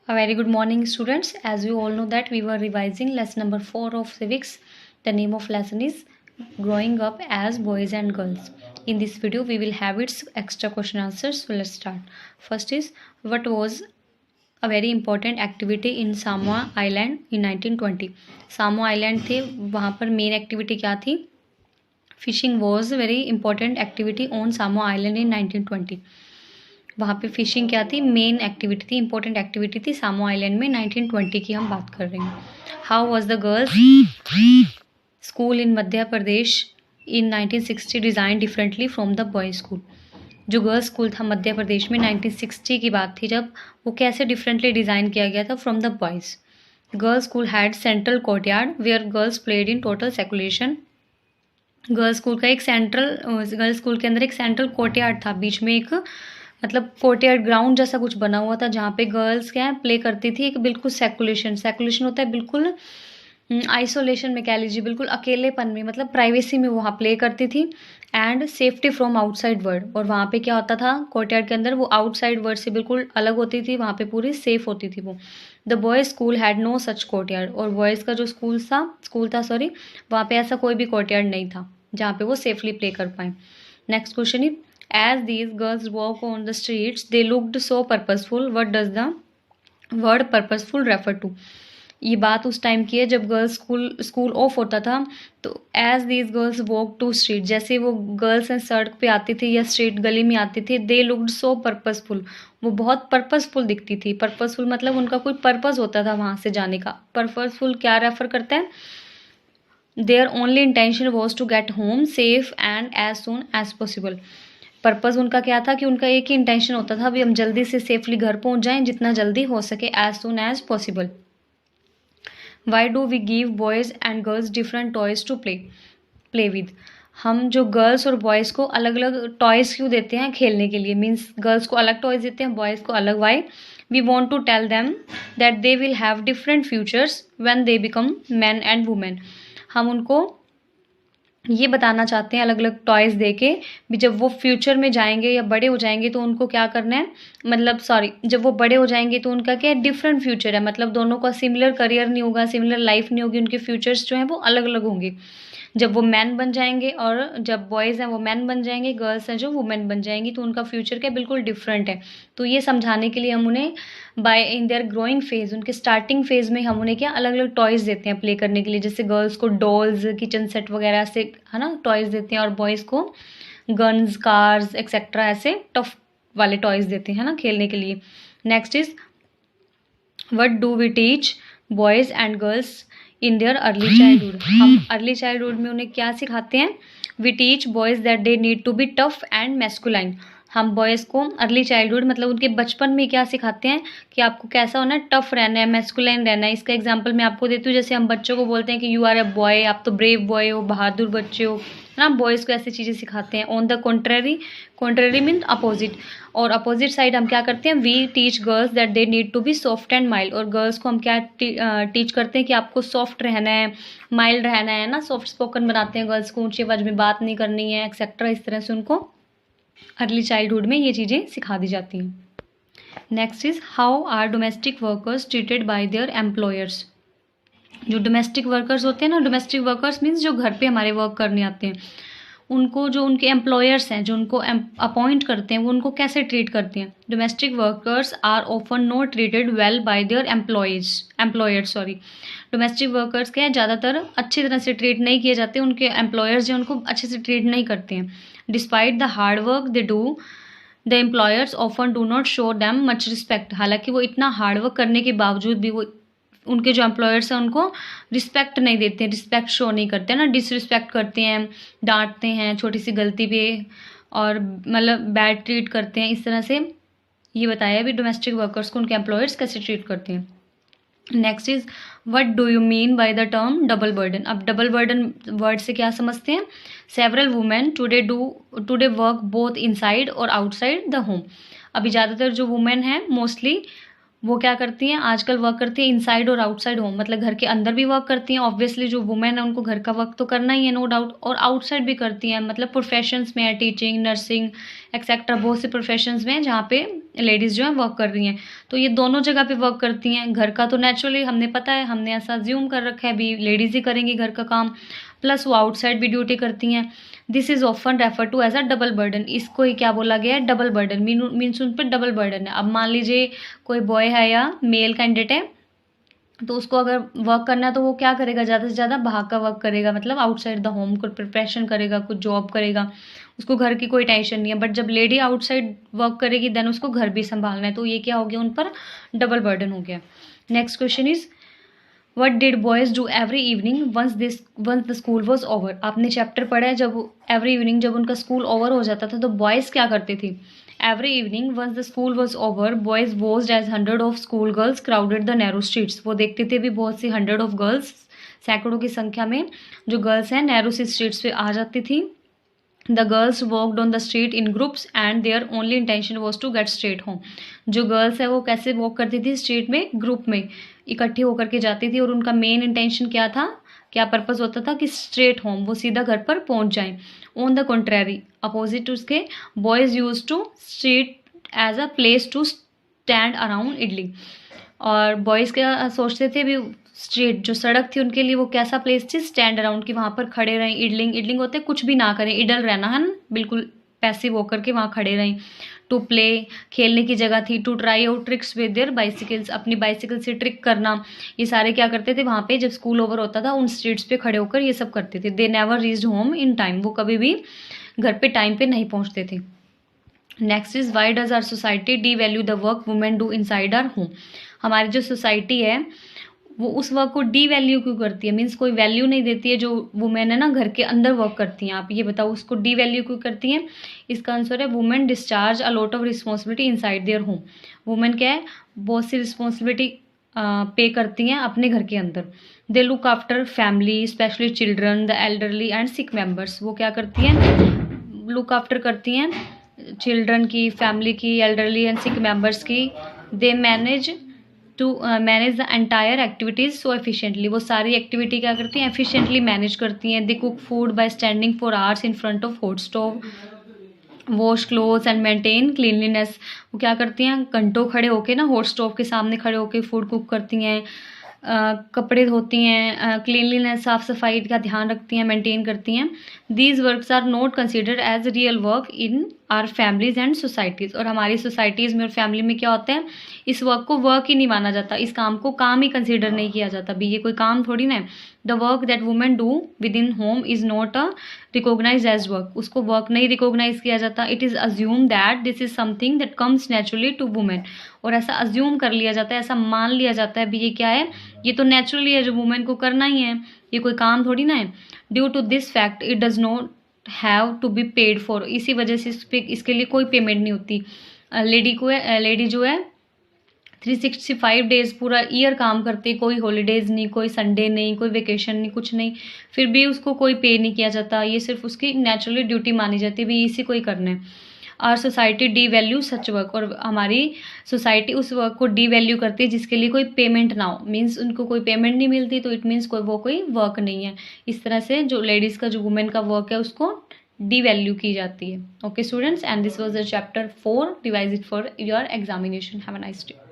A very good morning, students. As you all know that we were revising lesson number 4 of civics. The name of lesson is Growing Up as Boys and Girls. In this video, we will have its extra question answers. So let's start. First is, what was a very important activity in Samoa Island in 1920? Samoa Island थे, वहाँ पर main activity क्या थी? Fishing was very important activity on Samoa island in 1920. वहाँ पे fishing क्या थी? Main activity थी, इंपॉर्टेंट एक्टिविटी थी सामोआ आइलैंड में 1920 की हम बात कर रहे हैं. How was the girls school in Madhya Pradesh in 1960 design differently from the boys school? जो गर्ल्स स्कूल था मध्य प्रदेश में 1960 की बात थी जब, वो कैसे डिफरेंटली डिज़ाइन किया गया था from the boys? Girls school had central courtyard where girls played in total seclusion. Girls school का एक गर्ल्स स्कूल के अंदर एक सेंट्रल कोर्टयार्ड था, बीच में एक मतलब कोर्टयार्ड ग्राउंड जैसा कुछ बना हुआ था जहाँ पे गर्ल्स क्या प्ले करती थी. एक बिल्कुल सेकुलेशन होता है, बिल्कुल आइसोलेशन में कह लीजिए, बिल्कुल अकेलेपन में, मतलब प्राइवेसी में वहाँ प्ले करती थी. And safety from outside world, और वहाँ पे क्या होता था कोर्टयार्ड के अंदर, वो आउटसाइड वर्ल्ड से बिल्कुल अलग होती थी, वहाँ पे पूरी सेफ होती थी वो. The boys school had no such courtyard, और बॉयज़ का जो स्कूल था वहाँ पे ऐसा कोई भी कोर्टयार्ड नहीं था जहाँ पे वो सेफली प्ले कर पाए. Next question is, as these girls walk on the streets they looked so purposeful. what does the word purposeful refer to? ये बात उस टाइम की है जब गर्ल्स स्कूल ऑफ होता था. तो as these girls walk to street, जैसे वो गर्ल्स सड़क पे आती थी या स्ट्रीट गली में आती थी, दे लुक्ड सो पर्पसफुल, वो बहुत पर्पसफुल दिखती थी. पर्पसफुल मतलब उनका कोई पर्पस होता था वहाँ से जाने का. पर्पसफुल क्या रेफर करता है? Their only intention was to get home safe and as soon as possible. Purpose उनका क्या था कि उनका एक ही इंटेंशन होता था, भी हम जल्दी से सेफली घर पहुंच जाएं, जितना जल्दी हो सके, as soon as possible. Why do we give boys and girls different toys to play with? हम जो गर्ल्स और बॉयज़ को अलग अलग टॉयज़ क्यों देते हैं खेलने के लिए? मीन्स गर्ल्स को अलग टॉयज़ देते हैं, बॉयज़ को अलग. Why? We want to tell them that they will have different futures when they become man and women. हम उनको ये बताना चाहते हैं अलग अलग टॉयज़ दे के भी, जब वो फ्यूचर में जाएंगे या बड़े हो जाएंगे तो उनको क्या करना है, मतलब जब वो बड़े हो जाएंगे तो उनका क्या डिफरेंट फ्यूचर है, मतलब दोनों का सिमिलर करियर नहीं होगा, सिमिलर लाइफ नहीं होगी, उनके फ्यूचर्स जो हैं वो अलग अलग होंगे. जब वो मैन बन जाएंगे, और जब बॉयज़ हैं वो मैन बन जाएंगे, गर्ल्स हैं जो वुमेन बन जाएंगी, तो उनका फ्यूचर क्या बिल्कुल डिफरेंट है. तो ये समझाने के लिए हम उन्हें इन देयर ग्रोइंग फेज, उनके स्टार्टिंग फेज में हम उन्हें क्या अलग अलग टॉयज़ देते हैं प्ले करने के लिए. जैसे गर्ल्स को डॉल्स, किचन सेट वगैरह से है ना टॉयज़ देते हैं, और बॉयज़ को गन्स, कार्स एक्सेट्रा ऐसे टफ वाले टॉयज़ देते हैं ना खेलने के लिए. Next is, what do we teach boys and girls in their early childhood? हम अर्ली चाइल्डहुड में उन्हें क्या सिखाते हैं? We teach boys that they need to be tough and masculine. हम बॉयज़ को अर्ली चाइल्डहुड मतलब उनके बचपन में क्या सिखाते हैं कि आपको कैसा होना है, टफ रहना है, मैस्कुलाइन रहना है. इसका एग्जांपल मैं आपको देती हूँ. जैसे हम बच्चों को बोलते हैं कि यू आर अ बॉय, आप तो ब्रेव बॉय हो, बहादुर बच्चे हो, है ना. बॉयज़ को ऐसी चीज़ें सिखाते हैं. On the contrary mean opposite, और अपोजिट साइड हम क्या करते हैं? We teach girls that they need to be soft and mild. और गर्ल्स को हम क्या टीच करते हैं कि आपको सॉफ्ट रहना है, माइल्ड रहना है ना. सॉफ्ट स्पोकन बनाते हैं गर्ल्स को, ऊंची आवाज में बात नहीं करनी है एक्सेट्रा. इस तरह से उनको अर्ली चाइल्डहुड में ये चीज़ें सिखा दी जाती हैं. Next is, how are domestic workers treated by their employers? जो डोमेस्टिक वर्कर्स होते हैं ना, डोमेस्टिक वर्कर्स मीन्स जो घर पे हमारे वर्क करने आते हैं, उनको जो उनके एम्प्लॉयर्स हैं, जो उनको अपॉइंट करते हैं, वो उनको कैसे ट्रीट करते हैं? Domestic workers are often not treated well by their employers. Domestic workers क्या है, ज़्यादातर अच्छी तरह से ट्रीट नहीं किए जाते, उनके एम्प्लॉयर्स जो उनको अच्छे से ट्रीट नहीं करते हैं. Despite the hard work they do, the employers often do not show them much respect. हालांकि वो इतना हार्ड वर्क करने के बावजूद भी वो उनके जो एम्प्लॉयर्स हैं उनको रिस्पेक्ट नहीं देते हैं, रिस्पेक्ट शो नहीं करते हैं ना, डिसरिस्पेक्ट करते हैं, डांटते हैं छोटी सी गलती पे, और मतलब बैड ट्रीट करते हैं. इस तरह से ये बताया भी डोमेस्टिक वर्कर्स को उनके एम्प्लॉयर्स कैसे ट्रीट करते हैं. Next is, what do you mean by the term double burden? अब डबल बर्डन वर्ड से क्या समझते हैं? Several women today work both inside और आउटसाइड द होम. अभी ज़्यादातर जो वुमेन हैं मोस्टली वो क्या करती हैं आजकल, वर्क करती हैं इनसाइड और आउटसाइड होम, मतलब घर के अंदर भी वर्क करती हैं। ऑब्वियसली जो वुमेन है उनको घर का वर्क तो करना ही है, नो डाउट, और आउटसाइड भी करती हैं, मतलब प्रोफेशंस में है, टीचिंग, नर्सिंग एक्सेट्रा, बहुत से प्रोफेशंस में जहाँ पे लेडीज़ जो है वर्क कर रही हैं। तो ये दोनों जगह पे वर्क करती हैं। घर का तो नेचुरली हमने पता है, हमने ऐसा अज्यूम कर रखा है भी लेडीज़ ही करेंगी घर का काम, प्लस वो आउटसाइड भी ड्यूटी करती हैं। This is often refer to as a double burden, इसको ही क्या बोला गया है, डबल बर्डन, मीन्स उन पर डबल बर्डन है। अब मान लीजिए कोई बॉय है या मेल कैंडिडेट है, तो उसको अगर वर्क करना है तो वो क्या करेगा, ज़्यादा से ज़्यादा बाहर का वर्क करेगा, मतलब आउटसाइड द होम कुछ प्रिपरेशन करेगा, कुछ जॉब करेगा, उसको घर की कोई टेंशन नहीं है। बट जब लेडी आउटसाइड वर्क करेगी देन उसको घर भी संभालना है, तो ये क्या हो गया, उन पर डबल बर्डन हो गया। Next question is what did boys do every evening once the school was over. आपने चैप्टर पढ़ा है, जब एवरी इवनिंग जब उनका स्कूल ओवर हो जाता था तो बॉयज़ क्या करते थे। Every evening once the school was over boys watched as 100 of school girls crowded the narrow streets. वो देखते थे भी बहुत सी 100 ऑफ गर्ल्स, सैकड़ों की संख्या में जो गर्ल्स हैं नैरो सी स्ट्रीट्स पे आ जाती थी। The girls walked on the street in groups and their only intention was to get straight home. जो गर्ल्स है वो कैसे वॉक करती थी, स्ट्रीट में ग्रुप में इकट्ठी होकर के जाती थी, और उनका मेन इंटेंशन क्या था, क्या पर्पस होता था कि स्ट्रेट होम, वो सीधा घर पर पहुंच जाएं। ऑन द कॉन्ट्रेरी, अपोजिट उसके, boys use to street as a place to stand around idly. और बॉयज़ क्या सोचते थे भी, स्ट्रीट जो सड़क थी उनके लिए वो कैसा प्लेस थी, स्टैंड अराउंड, की वहाँ पर खड़े रहें, इडलिंग होते कुछ भी ना करें, इडल रहना है ना, बिल्कुल पैसिव होकर के वहाँ खड़े रहें। टू प्ले, खेलने की जगह थी। To try out tricks with their bicycles, अपनी बाइसिकल से ट्रिक करना, ये सारे क्या करते थे वहाँ पे जब स्कूल ओवर होता था उन स्ट्रीट्स पे खड़े होकर ये सब करते थे। They never reached home in time, वो कभी भी घर पे टाइम पे नहीं पहुँचते थे। Next is why does our society devalue the work women do inside our home. हमारी जो सोसाइटी है वो उस वर्क को डी वैल्यू क्यों करती है, मीन्स कोई वैल्यू नहीं देती है जो वुमेन है ना घर के अंदर वर्क करती हैं। आप ये बताओ उसको डी वैल्यू क्यों करती हैं। इसका आंसर है women discharge a lot of responsibility inside their home. Women क्या है, बहुत सी रिस्पॉन्सिबिलिटी पे करती हैं अपने घर के अंदर। They look after family specially children the elderly and sick members. वो क्या करती हैं, लुक आफ्टर करती हैं चिल्ड्रन की, फैमिली की, एल्डरली एंड सिक मेम्बर्स की। They manage to manage the entire activities so efficiently. वो सारी एक्टिविटी क्या करती हैं, एफिशिएंटली मैनेज करती हैं। They cook food by standing for hours in front of hot stove, wash clothes and maintain cleanliness. वो क्या करती हैं, घंटों खड़े होके ना हॉट स्टोव के सामने खड़े होके फूड कुक करती हैं, कपड़े धोती हैं, क्लीनलीनेस साफ़ सफाई का ध्यान रखती हैं, मेंटेन करती हैं। These works are not considered as real work in our families and societies. और हमारी सोसाइटीज़ में और फैमिली में क्या होता है, इस वर्क को वर्क ही नहीं माना जाता, इस काम को काम ही कंसिडर नहीं किया जाता भी, ये कोई काम थोड़ी ना है। The work that women do within home is not a recognise as work, उसको वर्क नहीं रिकोगनाइज किया जाता। It is assume that this is something that comes naturally to women, और ऐसा अज्यूम कर लिया जाता है, ऐसा मान लिया जाता है भी ये क्या है, ये तो नेचुरली है जो वुमेन को करना ही है, ये कोई काम थोड़ी ना है। Due to this fact it does not have to be paid for, इसी वजह से इसके लिए कोई पेमेंट नहीं होती। लेडी जो है 365 डेज पूरा ईयर काम करती है, कोई हॉलीडेज नहीं, कोई संडे नहीं, कोई वेकेशन नहीं, कुछ नहीं, फिर भी उसको कोई पे नहीं किया जाता, ये सिर्फ उसकी नेचुरली ड्यूटी मानी जाती है भी इसी को ही करना है। Are society D value such work, और हमारी सोसाइटी उस वर्क को डी वैल्यू करती है जिसके लिए कोई पेमेंट ना हो, मीन्स उनको कोई पेमेंट नहीं मिलती तो इट मीन्स कोई वर्क नहीं है। इस तरह से जो लेडीज़ का जो वुमेन का वर्क है उसको डी वैल्यू की जाती है। Okay students, and this was the chapter 4, revise it for your examination. Have a nice day.